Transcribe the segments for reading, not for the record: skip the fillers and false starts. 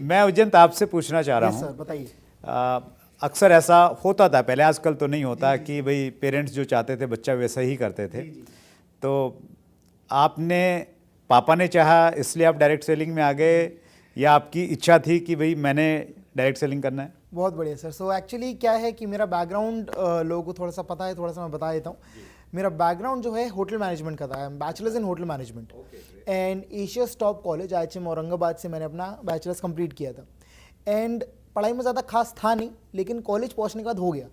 मैं उज्जैन आपसे पूछना चाह रहा यस हूँ। सर, बताइए। अक्सर ऐसा होता था पहले, आजकल तो नहीं होता कि भाई पेरेंट्स जो चाहते थे बच्चा वैसा ही करते थे। तो आपने, पापा ने चाहा इसलिए आप डायरेक्ट सेलिंग में आ गए, या आपकी इच्छा थी कि भाई मैंने डायरेक्ट सेलिंग करना है? बहुत बढ़िया सर। सो एक्चुअली क्या है कि मेरा बैकग्राउंड लोगों को थोड़ा सा पता है, थोड़ा सा मैं बता देता हूँ। मेरा बैकग्राउंड जो है होटल मैनेजमेंट का था, bachelors in hotel management and Asia's top college IHM Aurangabad से मैंने अपना बैचलर्स कंप्लीट किया था। एंड पढ़ाई में ज़्यादा खास था नहीं, लेकिन कॉलेज पहुँचने के बाद हो गया,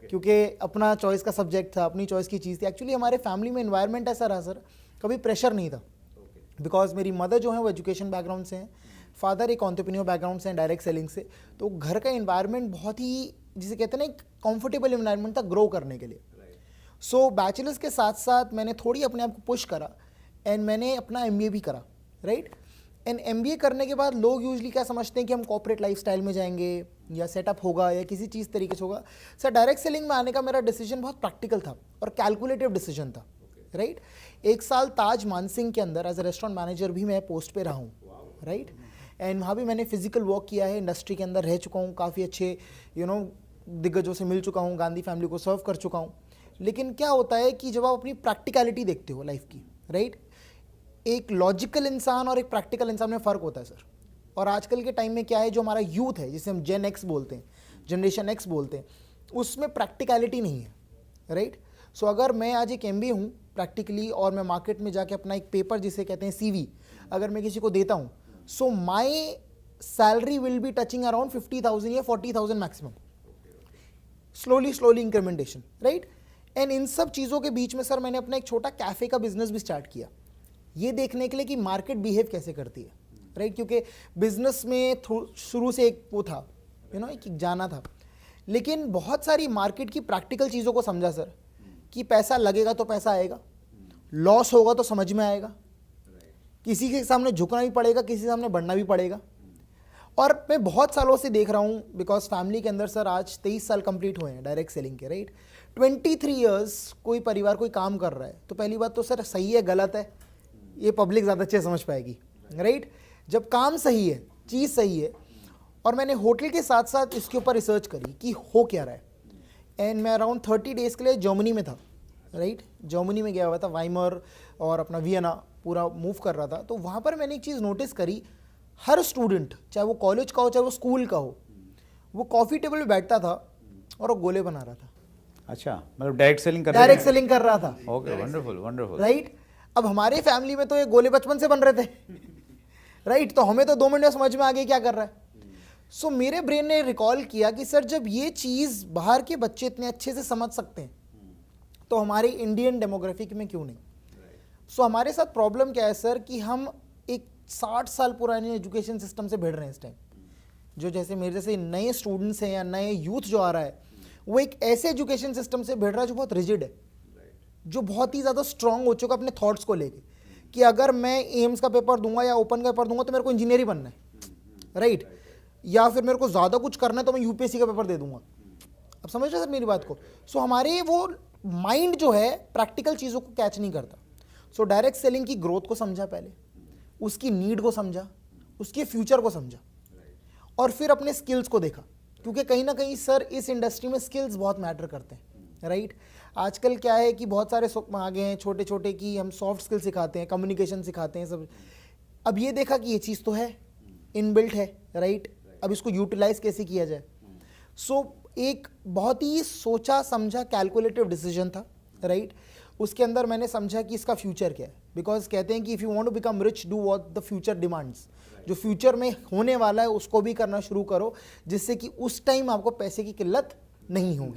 क्योंकि अपना चॉइस का सब्जेक्ट था, अपनी चॉइस की चीज़ थी। एक्चुअली हमारे फैमिली में इन्वायरमेंट ऐसा रहा सर, कभी प्रेशर नहीं था, बिकॉज मेरी मदर जो है वो एजुकेशन बैकग्राउंड से हैं, फादर एक एंटरप्रेन्योर बैकग्राउंड से हैं, डायरेक्ट सेलिंग से। तो घर का इन्वायरमेंट बहुत ही, जिसे कहते हैं ना, एक कंफर्टेबल इन्वायरमेंट था ग्रो करने के लिए। सो बैचलर्स के साथ साथ मैंने थोड़ी अपने आप को पुश करा एंड मैंने अपना MBA भी करा, राइट। एंड MBA करने के बाद लोग यूजली क्या समझते हैं कि हम कॉर्पोरेट लाइफस्टाइल में जाएंगे या सेटअप होगा या किसी चीज़ तरीके से होगा। सर डायरेक्ट सेलिंग में आने का मेरा डिसीजन बहुत प्रैक्टिकल था और कैलकुलेटिव डिसीजन था, राइट। 1 साल ताज मानसिंह के अंदर एज ए रेस्टोरेंट मैनेजर भी मैं पोस्ट पे रहा हूँ, राइट। एंड वहाँ भी मैंने फिजिकल वर्क किया है, इंडस्ट्री के अंदर रह चुका हूँ, काफ़ी अच्छे दिग्गजों से मिल चुका हूँ, गांधी फैमिली को सर्व कर चुका हूँ। लेकिन क्या होता है कि जब आप अपनी प्रैक्टिकलिटी देखते हो लाइफ की, राइट, एक लॉजिकल इंसान और एक प्रैक्टिकल इंसान में फ़र्क होता है सर। और आजकल के टाइम में क्या है, जो हमारा यूथ है, जिसे हम Gen X बोलते हैं, जनरेशन X बोलते हैं, उसमें प्रैक्टिकलिटी नहीं है, राइट। सो अगर मैं आज एक MBA हूँ प्रैक्टिकली, और मैं मार्केट में जाके अपना एक पेपर जिसे कहते हैं CV अगर मैं किसी को देता हूँ, so my salary will be touching around 50,000 या 40,000 maximum, slowly incrementation, right. And इन सब चीज़ों के बीच में सर मैंने अपना एक छोटा कैफ़े का बिजनेस भी स्टार्ट किया, ये देखने के लिए कि मार्केट बिहेव कैसे करती है, राइट। क्योंकि बिजनेस में शुरू से एक वो था, एक जाना था, लेकिन बहुत सारी मार्केट की प्रैक्टिकल चीज़ों को समझा सर, कि पैसा लगेगा तो पैसा आएगा, लॉस होगा तो समझ में आएगा, किसी के सामने झुकना भी पड़ेगा, किसी के सामने बढ़ना भी पड़ेगा। और मैं बहुत सालों से देख रहा हूँ, बिकॉज फैमिली के अंदर सर आज 23 साल कंप्लीट हुए हैं डायरेक्ट सेलिंग के, राइट। 23 ईयर्स कोई परिवार कोई काम कर रहा है, तो पहली बात तो सर सही है गलत है ये पब्लिक ज़्यादा अच्छे समझ पाएगी, राइट। जब काम सही है, चीज़ सही है, और मैंने होटल के साथ साथ इसके ऊपर रिसर्च करी कि हो क्या रहा है। एंड मैं अराउंड 30 डेज़ के लिए जर्मनी में था, राइट। जर्मनी में गया हुआ था, वाइमर और अपना वियना पूरा मूव कर रहा था। तो वहाँ पर मैंने एक चीज़ नोटिस करी, हर स्टूडेंट, चाहे वो कॉलेज का हो चाहे वो स्कूल का हो, वो कॉफ़ी टेबल पे बैठता था और वो गोले बना रहा था। अच्छा, मतलब डायरेक्ट सेलिंग कर रहा था। Okay, wonderful, right. अब हमारे फैमिली में तो ये गोले बचपन से बन रहे थे, राइट। तो हमें तो 2 मिनट में समझ में आ गया क्या कर रहा है। सो मेरे ब्रेन ने रिकॉल किया कि सर जब ये चीज़ बाहर के बच्चे इतने अच्छे से समझ सकते हैं, तो हमारे इंडियन डेमोग्राफिक में क्यों नहीं। सो हमारे साथ प्रॉब्लम क्या है सर, कि हम एक 60 साल पुराने एजुकेशन सिस्टम से भिड़ रहे हैं इस टाइम। जो जैसे मेरे जैसे नए स्टूडेंट्स हैं या नए यूथ जो आ रहा है, वो एक ऐसे एजुकेशन सिस्टम से भिड़ रहा है जो बहुत रिजिड है, जो बहुत ही ज़्यादा स्ट्रांग हो चुका अपने थॉट्स को लेके, कि अगर मैं एम्स का पेपर दूंगा या ओपन का पेपर दूंगा तो मेरे को इंजीनियर ही बनना है, राइट। या फिर मेरे को ज़्यादा कुछ करना है तो मैं UPSC का पेपर दे दूंगा। अब समझ रहे सर मेरी बात को। सो हमारे वो माइंड जो है प्रैक्टिकल चीज़ों को कैच नहीं करता। सो डायरेक्ट सेलिंग की ग्रोथ को समझा, पहले उसकी नीड को समझा, उसके फ्यूचर को समझा, और फिर अपने स्किल्स को देखा, क्योंकि कहीं ना कहीं सर इस इंडस्ट्री में स्किल्स बहुत मैटर करते हैं, राइट। आजकल क्या है कि बहुत सारे आगे हैं छोटे छोटे कि हम सॉफ्ट स्किल सिखाते हैं, कम्युनिकेशन सिखाते हैं सब। अब ये देखा कि ये चीज़ तो है, इनबिल्ट है, राइट। अब इसको यूटिलाइज कैसे किया जाए। सो एक बहुत ही सोचा समझा कैलकुलेटिव डिसीजन था, राइट। उसके अंदर मैंने समझा कि इसका फ्यूचर क्या है, बिकॉज कहते हैं कि if you want to become rich do what the future demands. जो फ्यूचर में होने वाला है उसको भी करना शुरू करो, जिससे कि उस टाइम आपको पैसे की किल्लत नहीं होगी।